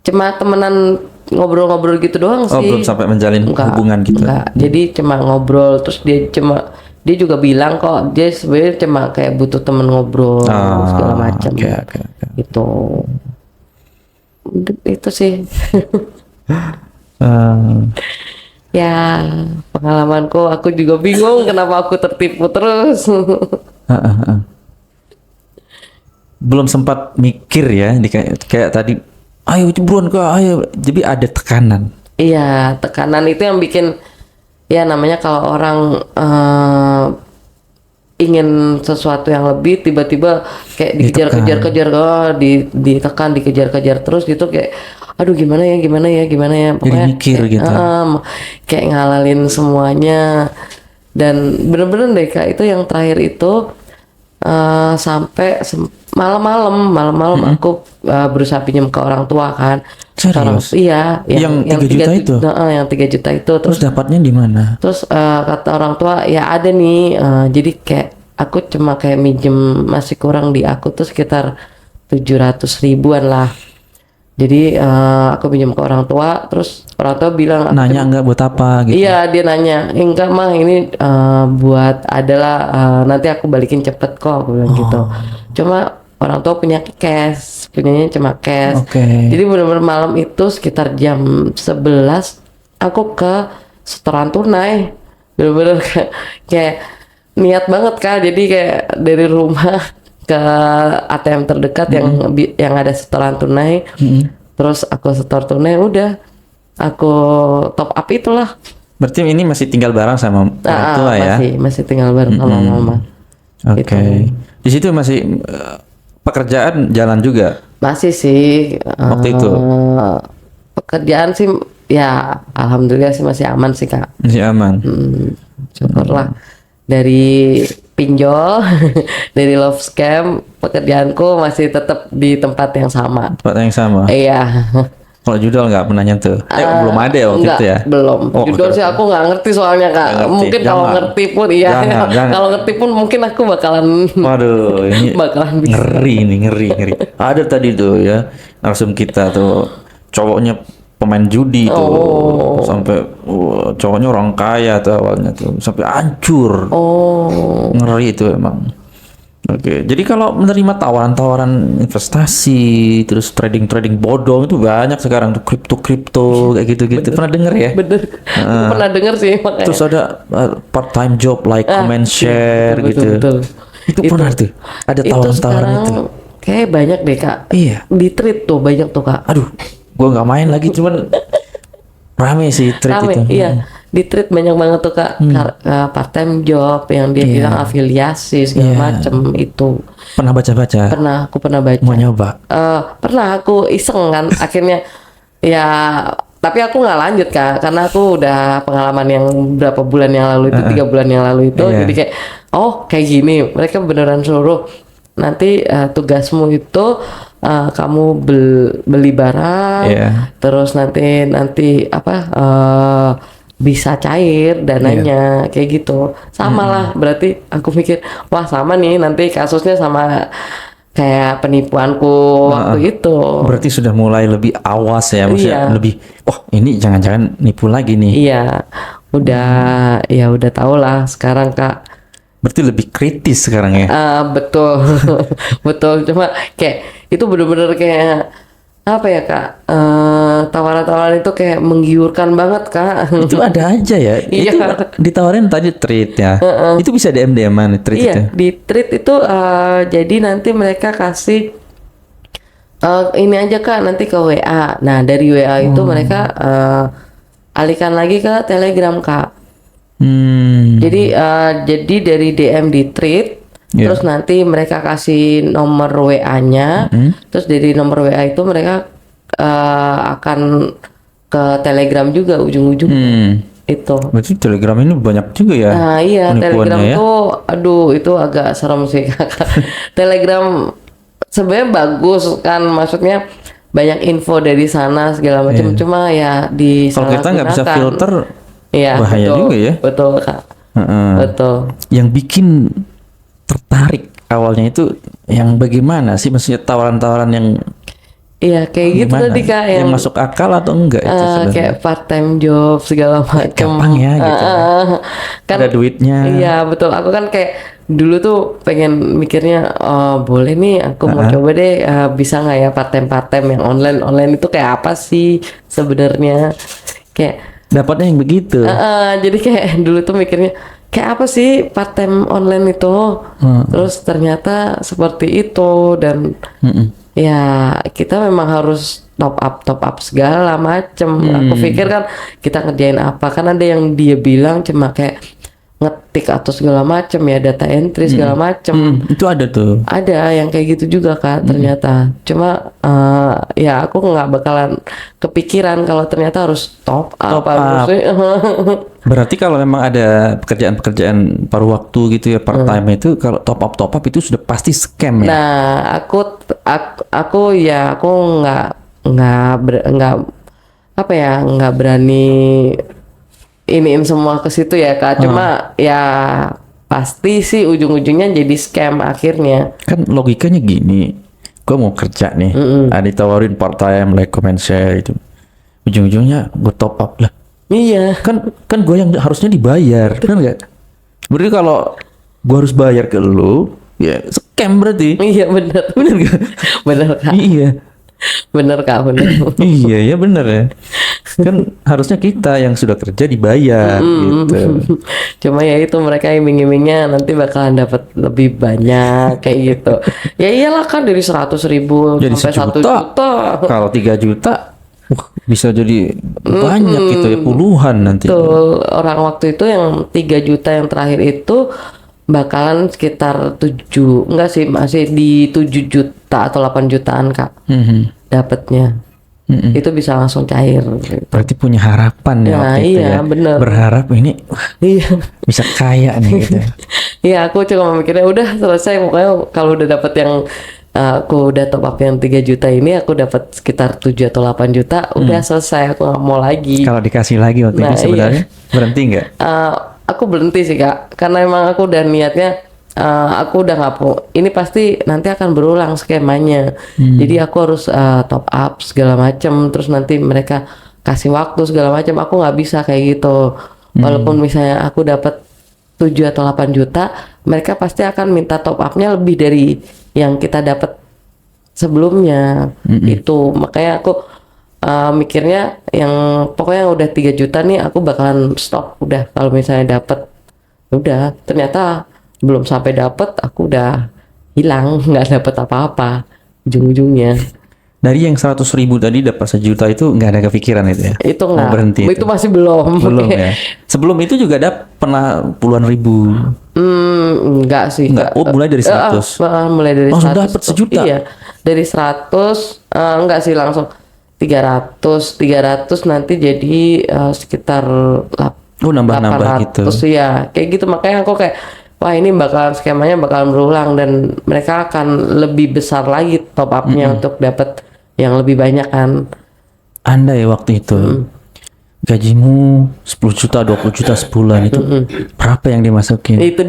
cuma temenan ngobrol-ngobrol gitu doang Oh, sih. belum sampai menjalin Enggak, hubungan gitu. enggak. Jadi cuma ngobrol, terus dia juga bilang kok dia sebenarnya cuma kayak butuh temen ngobrol segala macam. Oke. Itu sih. Ya, pengalamanku, aku juga bingung kenapa aku tertipu terus. Belum sempat mikir ya, kayak tadi, ayo buruan Kak, ayo. Jadi ada tekanan. Iya, tekanan itu yang bikin, ya namanya kalau orang ingin sesuatu yang lebih, tiba-tiba kayak dikejar-kejar, ditekan, dikejar-kejar terus gitu, kayak aduh gimana ya, Jadi mikir gitu. Kayak ngalalin semuanya. Dan bener-bener deh Kak, itu yang terakhir itu sampai malam-malam aku berusaha pinjam ke orang tua kan. Serius? Iya, Yang 3 juta itu? Yang 3 juta itu Terus dapatnya di mana? Terus kata orang tua ya ada nih, jadi kayak aku cuma kayak minjem, masih kurang di aku tuh sekitar 700 ribuan lah. Jadi aku pinjam ke orang tua, terus orang tua bilang, Nanya enggak buat apa gitu? iya dia nanya, enggak mah ini buat adalah nanti aku balikin cepet kok, aku bilang gitu. Cuma orang tua punya punyanya cuma cash. Oke. Jadi benar-benar malam itu sekitar jam 11 aku ke setoran tunai. Benar-benar kayak niat banget Kak. Jadi kayak dari rumah ke ATM terdekat yang ada setoran tunai. Terus aku setor tunai, udah aku top up itulah. Berarti ini masih tinggal bareng sama orang tua ya? Masih tinggal bareng sama mama. Oke. Gitu. Di situ masih pekerjaan jalan juga Masih sih. waktu itu? Pekerjaan sih ya alhamdulillah sih masih aman sih Kak. Masih aman. Syukurlah. Dari pinjol, dari love scam, pekerjaanku masih tetap di tempat yang sama. Tempat yang sama. Iya. Kalau judul nggak pernah nyentuh. Belum ada ya waktu Enggak, itu ya? belum. Oh, Judul oke. sih aku nggak ngerti soalnya Kak. Nggak ngerti. Mungkin kalau Jangan. ngerti pun iya. Jangan. Kalau ngerti pun mungkin aku bakalan Waduh, ini bakalan bisa. ngeri. Ada tadi tuh ya, narsum kita tuh cowoknya pemain judi tuh, sampai cowoknya orang kaya tuh awalnya tuh, sampai hancur. Oh. Ngeri itu emang. Oke, jadi kalau menerima tawaran-tawaran investasi, terus trading bodong itu banyak sekarang tuh, kripto kayak gitu-gitu. Pernah denger ya? Bener. Aku pernah denger sih makanya. Terus ada part-time job like comment share gitu. Betul. Itu pernah tuh. Ada tawaran-tawaran itu. Kayak banyak deh Kak. Iya. Di treat tuh banyak tuh Kak. Aduh, gua nggak main lagi, cuman rame sih treat Rame, itu. iya. Di treat banyak banget tuh Kak. Part time job yang dia bilang afiliasi segala macem itu. Pernah baca-baca? Aku pernah baca. Mau nyoba? Pernah aku iseng kan akhirnya ya, tapi aku nggak lanjut Kak, karena aku udah pengalaman yang berapa bulan yang lalu itu, 3 bulan yang lalu itu, jadi kayak kayak gini, mereka beneran suruh nanti tugasmu itu kamu beli barang, terus nanti apa bisa cair dananya kayak gitu. Sama lah, berarti aku mikir wah sama nih nanti kasusnya sama kayak penipuanku waktu itu. Berarti sudah mulai lebih awas ya, maksudnya lebih ini jangan-jangan nipu lagi nih. Iya, udah tau lah sekarang Kak. Berarti lebih kritis sekarang ya? Betul, betul. Cuma kayak itu bener-bener kayak apa ya Kak? Tawaran-tawaran itu kayak menggiurkan banget Kak. Itu ada aja ya? Iya. Itu ditawarin tadi treat ya? Itu bisa DM-an treat itu? Iya, di treat itu jadi nanti mereka kasih ini aja Kak, nanti ke WA. Nah dari WA itu mereka alihkan lagi ke Telegram Kak. Jadi dari DM di treat, terus nanti mereka kasih nomor WA-nya, terus dari nomor WA itu mereka akan ke Telegram juga ujung-ujung. Itu. Berarti Telegram ini banyak juga ya? Nah iya, Telegram tuh, aduh itu agak serem sih Kak. Telegram sebenarnya bagus kan, maksudnya banyak info dari sana segala macam. Cuma ya kalau kita nggak bisa filter. Iya, bahaya betul, juga ya. Betul Kak. Betul. Yang bikin tertarik awalnya itu yang bagaimana sih, maksudnya tawaran-tawaran yang kayak gitu tadi Kak, yang masuk akal atau enggak itu kayak part time job segala macam. Gampang ya gitu. Kan ada duitnya. Iya betul. Aku kan kayak dulu tuh pengen mikirnya boleh nih aku mau coba deh, bisa nggak ya part time yang online itu kayak apa sih sebenarnya, kayak dapatnya yang begitu. Jadi kayak dulu tuh mikirnya kayak apa sih part time online itu, terus ternyata seperti itu dan ya kita memang harus top up segala macem. Aku pikir kan kita ngerjain apa, kan ada yang dia bilang cuma kayak ngetik atau segala macem ya, data entry segala macem. Itu ada tuh. Ada yang kayak gitu juga Kak ternyata. Cuma ya aku nggak bakalan kepikiran kalau ternyata harus top up. Berarti kalau memang ada pekerjaan-pekerjaan paruh waktu gitu ya, part time itu kalau top up itu sudah pasti scam ya. Nah aku nggak berani iniin semua ke situ ya Kak. Cuma ya pasti sih ujung-ujungnya jadi scam akhirnya. Kan logikanya gini, gue mau kerja nih, ditawarin part time like comment share itu, ujung-ujungnya gue top up lah. Iya. Kan gue yang harusnya dibayar, kan nggak? Berarti kalau gue harus bayar ke lu, ya scam berarti. Iya bener gak? Bener Kak. Iya. Bener Kak, bener. Iya ya bener ya. Kan harusnya kita yang sudah kerja dibayar gitu. Cuma ya itu mereka iming-imingnya nanti bakalan dapat lebih banyak kayak gitu. Ya iyalah kan dari 100.000 jadi sampai 1 juta. Kalau 3 juta bisa jadi banyak gitu ya, puluhan nanti. Tuh, orang waktu itu yang 3 juta yang terakhir itu bakalan sekitar 7, enggak sih, masih di 7 juta atau 8 jutaan Kak. Dapatnya. Itu bisa langsung cair gitu. Berarti punya harapan ya waktu itu ya. Bener. Berharap ini bisa kaya nih gitu. Iya, aku cuma mikirnya udah selesai, pokoknya kalau udah dapat yang aku udah top up yang 3 juta ini, aku dapat sekitar 7 atau 8 juta, udah selesai, aku nggak mau lagi. Kalau dikasih lagi waktu itu sebenarnya berhenti nggak? Aku berhenti sih Kak, karena emang aku udah niatnya, aku udah nggak mau, ini pasti nanti akan berulang skemanya. Jadi aku harus top up segala macam, terus nanti mereka kasih waktu segala macam, aku nggak bisa kayak gitu. Walaupun misalnya aku dapat 7 atau 8 juta, mereka pasti akan minta top up-nya lebih dari yang kita dapat sebelumnya. Itu makanya aku mikirnya yang pokoknya udah 3 juta nih aku bakalan stop udah. Kalau misalnya dapat, udah ternyata belum sampai dapat aku udah hilang, nggak dapat apa-apa ujung-ujungnya. Dari yang 100.000 tadi dapat 1 juta itu nggak ada kepikiran itu ya? Itu nggak, berhenti itu masih belum. Belum ya? Sebelum itu juga ada pernah puluhan ribu? Enggak sih. Enggak. Oh, mulai dari 100? Mulai dari 100. Langsung dapat 1 juta? Iya, dari 100, enggak sih langsung 300 nanti jadi sekitar nambah-nambah gitu. ya, kayak gitu. Makanya aku kayak wah ini skemanya bakalan berulang dan mereka akan lebih besar lagi top up-nya untuk dapat yang lebih banyak kan. Andai waktu itu gajimu 10 juta, 20 juta sebulan itu berapa yang dimasukin? Itu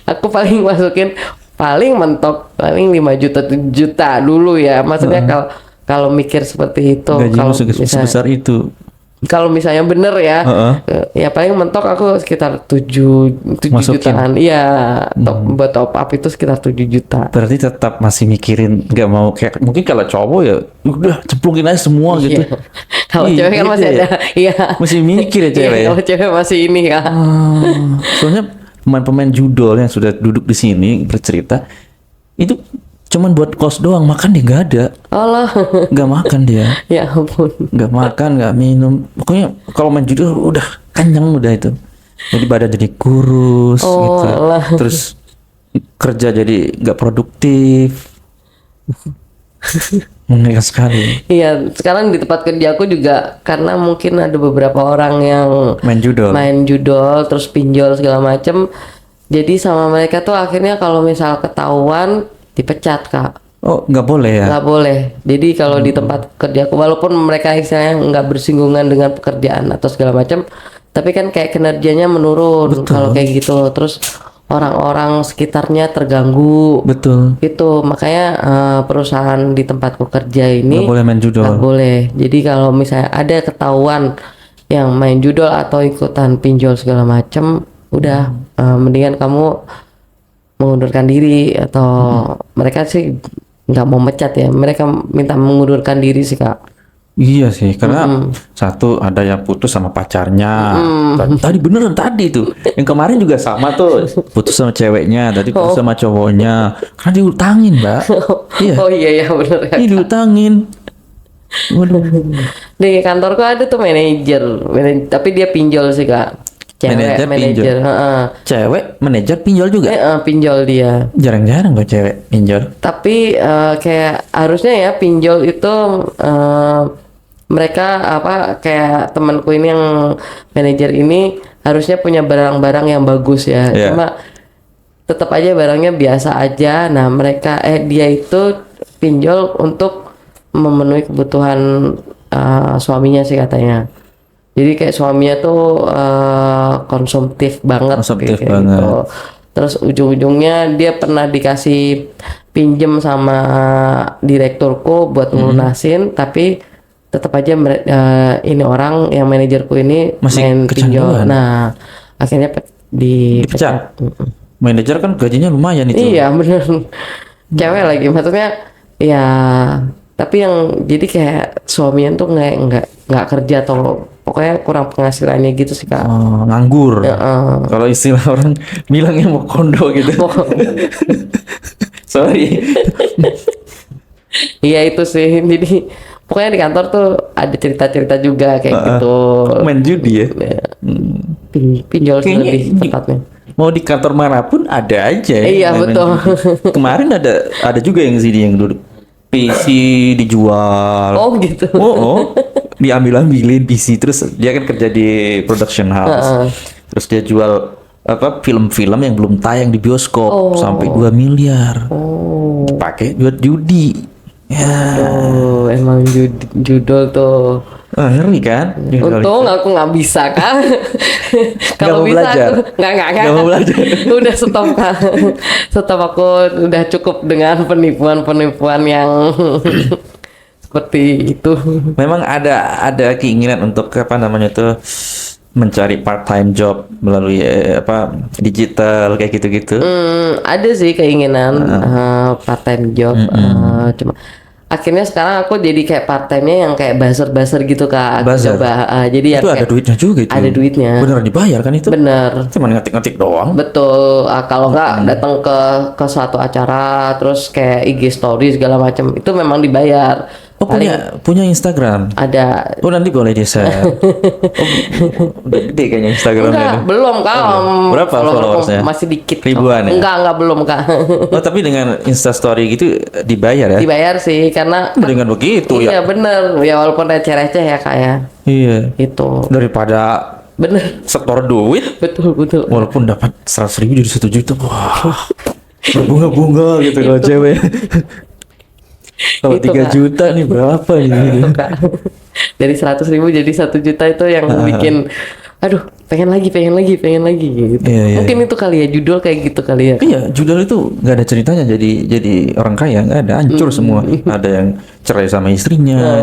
aku paling masukin paling mentok paling 5 juta 7 juta dulu ya. Maksudnya kalau mikir seperti itu, Gajimu kalau sebesar itu. Kalau misalnya bener ya, ya paling mentok aku sekitar 7 Masukin. jutaan. Iya, buat top up itu sekitar 7 juta. Berarti tetap masih mikirin, nggak mau kayak mungkin kalau cowok ya udah cemplungin aja semua gitu. Iya. Kalau Iya, cewek kan gitu masih ya. ada, iya. Masih mikir ya Iya, cewek ya. kalau cewek masih ini ya. Soalnya pemain-pemain judol yang sudah duduk di sini bercerita itu cuman buat kos doang, makan dia nggak ada, Allah, nggak makan dia, ya ampun. nggak makan, nggak minum. Pokoknya kalau main judol udah kenyang udah itu. Jadi badan jadi kurus gitu. Allah. Terus kerja jadi nggak produktif. Mengerikan sekali. Iya, sekarang di tempat kerja aku juga karena mungkin ada beberapa orang yang Main judol. terus pinjol segala macem. Jadi sama mereka tuh akhirnya kalau misal ketahuan dipecat, Kak. Oh, nggak boleh ya? Nggak boleh. Jadi kalau di tempat kerjaku, walaupun mereka istilahnya nggak bersinggungan dengan pekerjaan atau segala macam, tapi kan kayak kinerjanya menurun kalau kayak gitu. Terus orang-orang sekitarnya terganggu. Betul. Itu makanya perusahaan di tempatku kerja ini Nggak boleh main judol. nggak boleh. Jadi kalau misalnya ada ketahuan yang main judol atau ikutan pinjol segala macam, udah mendingan kamu mengundurkan diri atau mereka sih nggak mau mecat ya, mereka minta mengundurkan diri sih, Kak. Iya sih, karena satu ada yang putus sama pacarnya. Tadi beneran tadi tuh. Yang kemarin juga sama tuh, putus sama ceweknya, tadi putus sama cowoknya. Karena diutangin, Mbak. Iya. Oh iya bener ya. Ini diutangin. Waduh. Di kantorku ada tuh manajer, tapi dia pinjol sih, Kak. Cewek manajer, Cewek manajer pinjol juga. Pinjol dia. Jarang-jarang kok cewek pinjol. Tapi kayak harusnya ya pinjol itu mereka kayak temanku ini yang manajer ini harusnya punya barang-barang yang bagus ya. Yeah. Cuma tetap aja barangnya biasa aja. Nah mereka dia itu pinjol untuk memenuhi kebutuhan suaminya sih katanya. Jadi kayak suaminya tuh konsumtif banget kayak banget. gitu. Terus ujung-ujungnya dia pernah dikasih pinjem sama direkturku buat ngelunasin, tapi tetap aja ini orang yang manajerku ini masih main pinjol. kecanduan. Nah, akhirnya Dipecat. Manajer kan gajinya lumayan itu. Iya, bener. Cewek lagi maksudnya ya, tapi yang jadi kayak suaminya tuh nggak kerja atau pokoknya kurang penghasilannya gitu sih, Kak. Oh, nganggur. Ya, Kalau istilah orang bilangnya mau kondo gitu. Sorry. Iya itu sih. Jadi pokoknya di kantor tuh ada cerita-cerita juga kayak gitu. Main judi ya. Pinjol sih Kayaknya lebih tepatnya. Mau di kantor manapun ada aja ya. Iya, main betul. judi. Kemarin ada juga yang sini yang duduk PC dijual. Oh gitu. Oh. Diambil-ambilin PC, terus dia kan kerja di production house. Terus dia jual film-film yang belum tayang di bioskop sampai 2 miliar. Pakai buat judi. Ya. Oh, emang judul tuh. Ngeri kan? Untung aku nggak bisa, Kak. Kalau mau bisa belajar? aku nggak mau belajar. Udah stop, Kak. Stop, aku udah cukup dengan penipuan-penipuan yang seperti itu. Memang ada keinginan untuk mencari part time job melalui digital kayak gitu-gitu. Ada sih keinginan part time job. Cuma akhirnya sekarang aku jadi kayak part time-nya yang kayak buzzer gitu, Kak. Aku Buzzer? coba jadi Itu ya ada kayak duitnya juga itu. ada duitnya. Beneran dibayar kan itu? Bener. Cuman ngetik-ngetik doang. Betul. Kalau nggak datang ke suatu acara terus kayak IG story segala macam itu memang dibayar. Oh, punya Instagram. Ada. Oh, nanti boleh di-share. Udah gede kayaknya Instagramnya. Enggak, itu. belum, Kak. Berapa Followerku followersnya? masih dikit. Ribuan ya? Enggak belum, Kak. Oh, tapi dengan Instastory gitu dibayar ya? Dibayar sih karena Dengan begitu iya ya? bener ya walaupun receh-receh ya, Kak ya. Iya. Itu. Daripada bener. setor duit, Betul. walaupun dapat 100.000 jadi 1 juta, wah, berbunga-bunga gitu kalau cewek. Kalau Itu, 3 Kak. juta nih berapa ini? Itu, Kak. Dari 100.000 jadi 1 juta itu yang bikin, aduh, pengen lagi gitu. Iya. Mungkin itu kali ya, judul kayak gitu kali ya. Iya, judul itu nggak ada ceritanya jadi orang kaya, nggak ada, hancur semua. Ada yang cerai sama istrinya,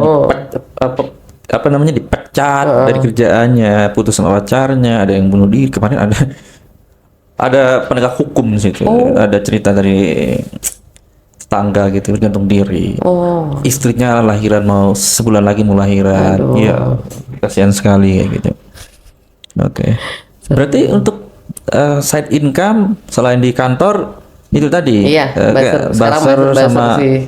apa namanya, dipecat dari kerjaannya, putus sama pacarnya, ada yang bunuh diri. Kemarin ada penegak hukum di situ, ada cerita dari tetangga gitu, gantung diri. Istrinya lahiran, mau sebulan lagi mau lahiran. Iya, kasihan sekali kayak gitu. Oke. Berarti untuk side income selain di kantor itu tadi, Iya, buzzer. Sekarang buzzer buzzer sama sih.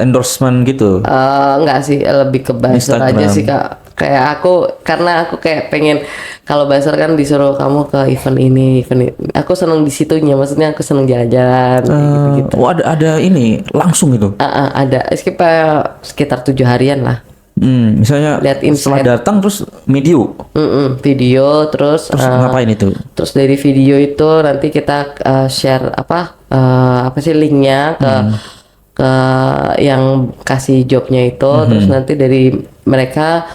endorsement gitu. Enggak sih, lebih ke buzzer Instagram. aja sih, Kak. Kayak karena aku kayak pengen, kalau buzzer kan disuruh kamu ke event ini. Aku seneng di situnya, maksudnya aku seneng jalan-jalan gitu. Oh, ada ini langsung itu. Ada sekitar 7 harian lah. Misalnya Lihat setelah insight. datang terus video. Video terus Ngapain itu? terus dari video itu nanti kita share apa sih linknya ke yang kasih jobnya itu, terus nanti dari mereka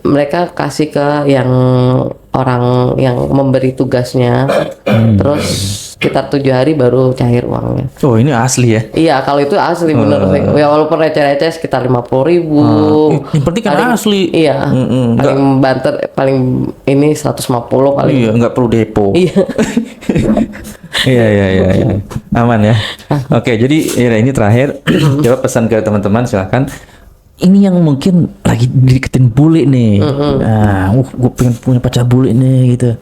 mereka kasih ke yang orang yang memberi tugasnya, terus sekitar 7 hari baru cair uangnya. Oh, ini asli ya. Iya, kalau itu asli bener sih. Ya walaupun receh-receh sekitar 50.000. Yang penting kan asli. Iya. Paling banter paling ini 150 paling. Iya, nggak perlu depo. Iya. Iya. Aman ya. Oke, jadi ya, ini terakhir. Coba pesan ke teman-teman, silakan. Ini yang mungkin lagi dideketin bule nih. Nah, gue pengen punya pacar bule nih gitu.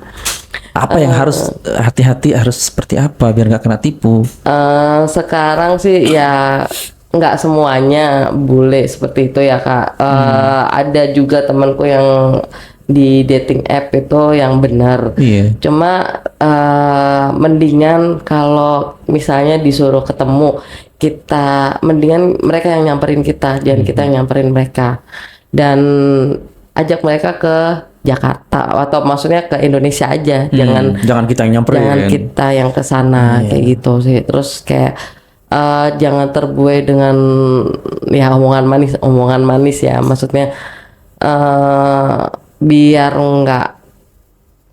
Apa yang harus hati-hati, harus seperti apa biar nggak kena tipu? Sekarang sih ya nggak semuanya bule seperti itu ya, Kak. Ada juga temanku yang di dating app itu yang benar. Iya. Cuma mendingan kalau misalnya disuruh ketemu, kita mendingan mereka yang nyamperin kita, jangan kita yang nyamperin mereka. Dan ajak mereka ke Jakarta atau maksudnya ke Indonesia aja, Jangan kita yang nyamperin. jangan kita yang ke sana kayak gitu sih. Terus kayak jangan terbuai dengan ya omongan manis ya, maksudnya biar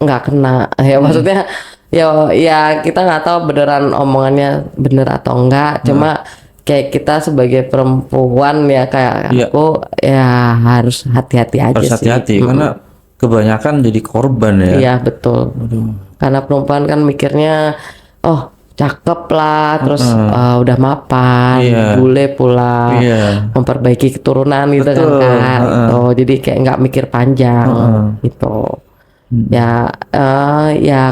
nggak kena ya, maksudnya ya kita nggak tahu beneran omongannya bener atau enggak, cuma kayak kita sebagai perempuan ya kayak aku ya harus hati-hati aja Harus sih. hati-hati karena kebanyakan jadi korban ya. Iya betul. Karena perempuan kan mikirnya, oh cakep lah, terus udah mapan, bule pula, memperbaiki keturunan gitu kan. Oh jadi kayak nggak mikir panjang gitu. Ya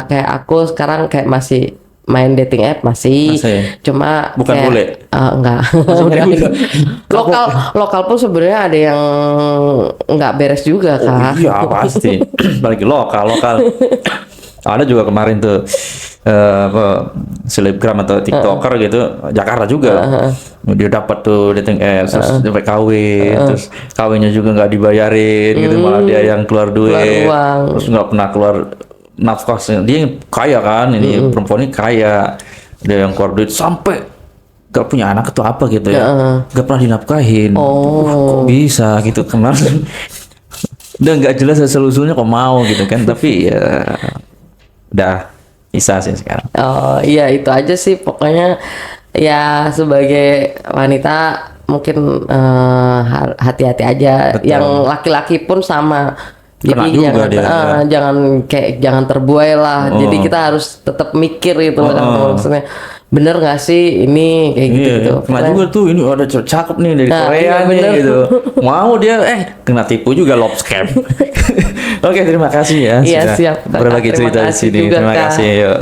kayak aku sekarang kayak masih main dating app masih. Cuma bukan kayak, bule. Enggak. lokal pun sebenarnya ada yang nggak beres juga kan. Iya pasti. Apalagi lokal. Ada juga kemarin tuh selebgram atau tiktoker gitu, Jakarta juga. Dia dapat tuh dating app, terus sampai kawin, terus kawinnya juga nggak dibayarin gitu, malah dia yang keluar duit, terus nggak pernah keluar nafkah. Dia yang kaya kan, ini perempuan ini kaya, dia yang keluar duit sampai gak punya anak atau apa gitu ya, gak pernah dinafkahin. Kok bisa gitu kemarin? Udah nggak jelas asal usulnya kok mau gitu kan, tapi ya udah bisa sih sekarang. Oh iya, itu aja sih pokoknya. Ya sebagai wanita mungkin hati-hati aja. Betul. Yang laki-laki pun sama. Jadi jangan terbuai lah. Jadi kita harus tetap mikir gitu maksudnya. Bener gak sih ini kayak gitu. Kena juga tuh, ini ada cakep nih dari Korea nih gitu. Mau dia kena tipu juga, love scam. Oke, terima kasih ya. Iya, siap. Berbagi cerita di sini. Terima kasih. Yuk.